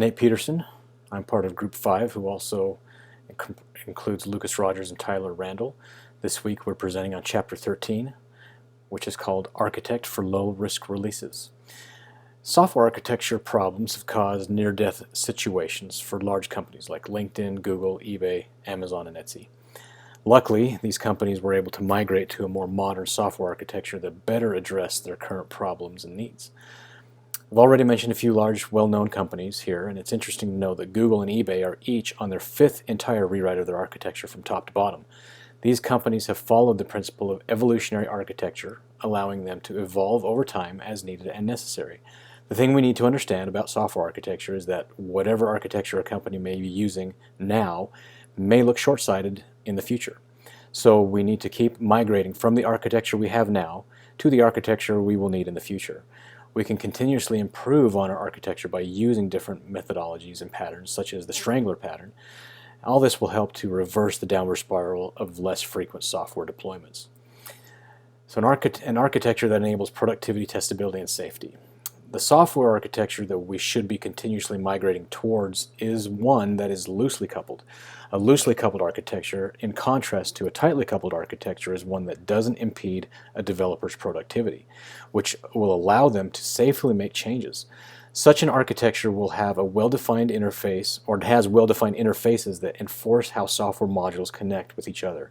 Nate Peterson. I'm part of Group 5, who also includes Lucas Rogers and Tyler Randall. This week we're presenting on Chapter 13, which is called Architect for Low-Risk Releases. Software architecture problems have caused near-death situations for large companies like LinkedIn, Google, eBay, Amazon, and Etsy. Luckily, these companies were able to migrate to a more modern software architecture that better addressed their current problems and needs. I've already mentioned a few large, well-known companies here, and it's interesting to know that Google and eBay are each on their fifth entire rewrite of their architecture from top to bottom. These companies have followed the principle of evolutionary architecture, allowing them to evolve over time as needed and necessary. The thing we need to understand about software architecture is that whatever architecture a company may be using now may look short-sighted in the future. So we need to keep migrating from the architecture we have now to the architecture we will need in the future. We can continuously improve on our architecture by using different methodologies and patterns, such as the Strangler pattern. All this will help to reverse the downward spiral of less frequent software deployments. So an architecture that enables productivity, testability, and safety. The software architecture that we should be continuously migrating towards is one that is loosely coupled. A loosely coupled architecture, in contrast to a tightly coupled architecture, is one that doesn't impede a developer's productivity, which will allow them to safely make changes. Such an architecture will have a well-defined interface, or has well-defined interfaces that enforce how software modules connect with each other.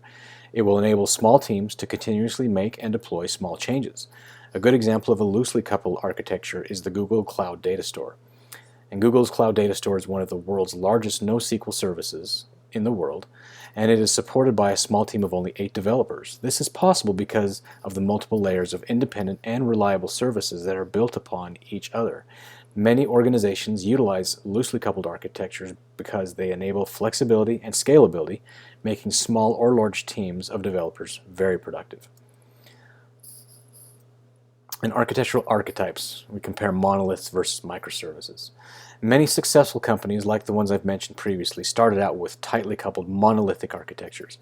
It will enable small teams to continuously make and deploy small changes. A good example of a loosely coupled architecture is the Google Cloud Data Store. And Google's Cloud Data Store is one of the world's largest NoSQL services in the world, and it is supported by a small team of only 8 developers. This is possible because of the multiple layers of independent and reliable services that are built upon each other. Many organizations utilize loosely coupled architectures because they enable flexibility and scalability, making small or large teams of developers very productive. In architectural archetypes, we compare monoliths versus microservices. Many successful companies, like the ones I've mentioned previously, started out with tightly coupled monolithic architectures.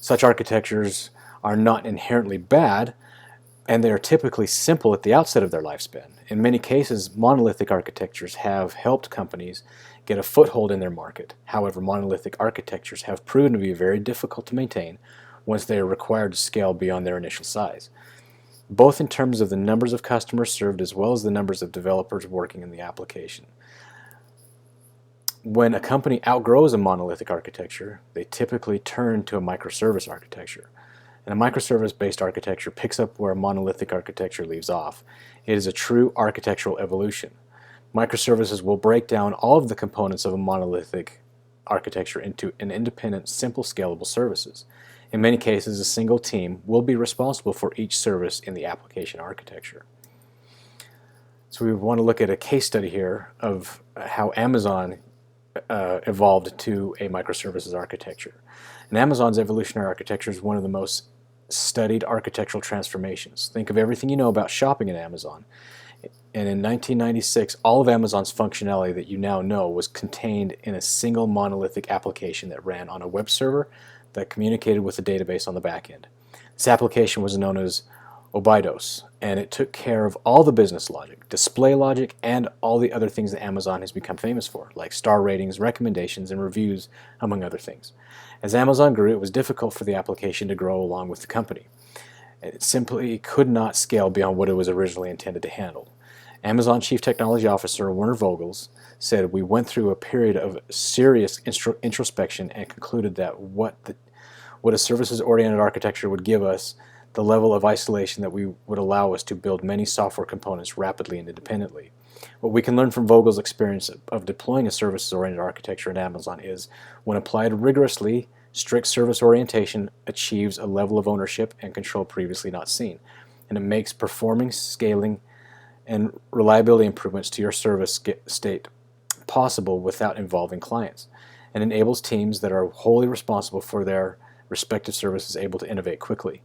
Such architectures are not inherently bad, and they are typically simple at the outset of their lifespan. In many cases, monolithic architectures have helped companies get a foothold in their market. However, monolithic architectures have proven to be very difficult to maintain once they are required to scale beyond their initial size, both in terms of the numbers of customers served as well as the numbers of developers working in the application. When a company outgrows a monolithic architecture, they typically turn to a microservice architecture. And a microservice-based architecture picks up where a monolithic architecture leaves off. It is a true architectural evolution. Microservices will break down all of the components of a monolithic architecture into an independent, simple, scalable services. In many cases, a single team will be responsible for each service in the application architecture. So we want to look at a case study here of how Amazon evolved to a microservices architecture. And Amazon's evolutionary architecture is one of the most studied architectural transformations. Think of everything you know about shopping at Amazon. And in 1996, all of Amazon's functionality that you now know was contained in a single monolithic application that ran on a web server that communicated with a database on the back end. This application was known as Obidos, and it took care of all the business logic, display logic, and all the other things that Amazon has become famous for, like star ratings, recommendations, and reviews, among other things. As Amazon grew, it was difficult for the application to grow along with the company. It simply could not scale beyond what it was originally intended to handle. Amazon Chief Technology Officer Werner Vogels said, "We went through a period of serious introspection and concluded that what a services-oriented architecture would give us, the level of isolation that would allow us to build many software components rapidly and independently." What we can learn from Vogel's experience of deploying a services-oriented architecture at Amazon is, when applied rigorously, strict service orientation achieves a level of ownership and control previously not seen, and it makes performing, scaling, and reliability improvements to your service state possible without involving clients, and enables teams that are wholly responsible for their respective services able to innovate quickly.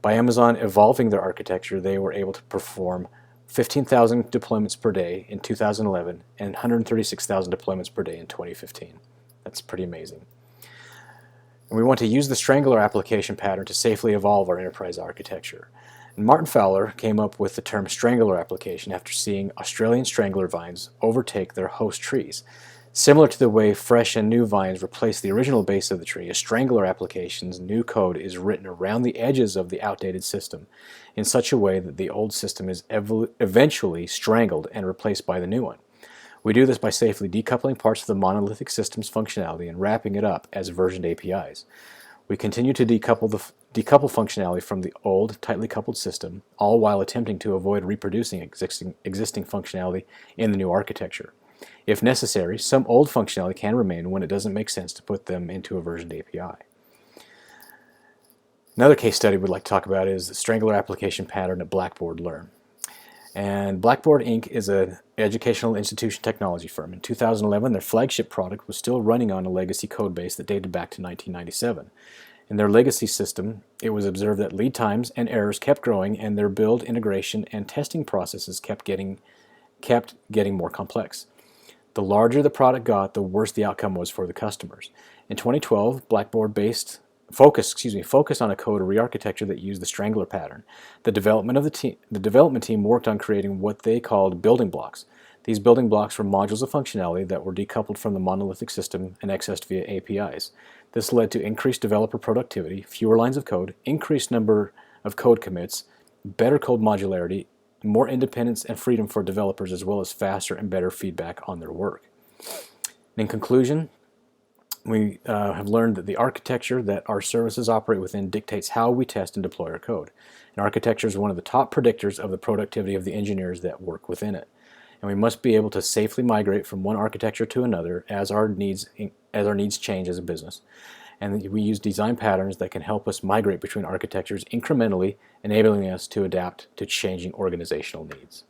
By Amazon evolving their architecture, they were able to perform 15,000 deployments per day in 2011 and 136,000 deployments per day in 2015. That's pretty amazing. And we want to use the Strangler application pattern to safely evolve our enterprise architecture. And Martin Fowler came up with the term Strangler application after seeing Australian strangler vines overtake their host trees. Similar to the way fresh and new vines replace the original base of the tree, a strangler application's new code is written around the edges of the outdated system in such a way that the old system is eventually strangled and replaced by the new one. We do this by safely decoupling parts of the monolithic system's functionality and wrapping it up as versioned APIs. We continue to decouple functionality from the old, tightly coupled system, all while attempting to avoid reproducing existing functionality in the new architecture. If necessary, some old functionality can remain when it doesn't make sense to put them into a versioned API. Another case study we'd like to talk about is the strangler application pattern at Blackboard Learn. And Blackboard Inc. is an educational institution technology firm. In 2011, their flagship product was still running on a legacy code base that dated back to 1997. In their legacy system, it was observed that lead times and errors kept growing, and their build, integration, and testing processes kept getting more complex. The larger the product got, the worse the outcome was for the customers. In 2012, Blackboard focused on a code re-architecture that used the strangler pattern. The development team worked on creating what they called building blocks. These building blocks were modules of functionality that were decoupled from the monolithic system and accessed via APIs. This led to increased developer productivity, fewer lines of code, increased number of code commits, better code modularity, more independence and freedom for developers, as well as faster and better feedback on their work. In conclusion, we have learned that the architecture that our services operate within dictates how we test and deploy our code. And architecture is one of the top predictors of the productivity of the engineers that work within it. And we must be able to safely migrate from one architecture to another as our needs change as a business. And we use design patterns that can help us migrate between architectures incrementally, enabling us to adapt to changing organizational needs.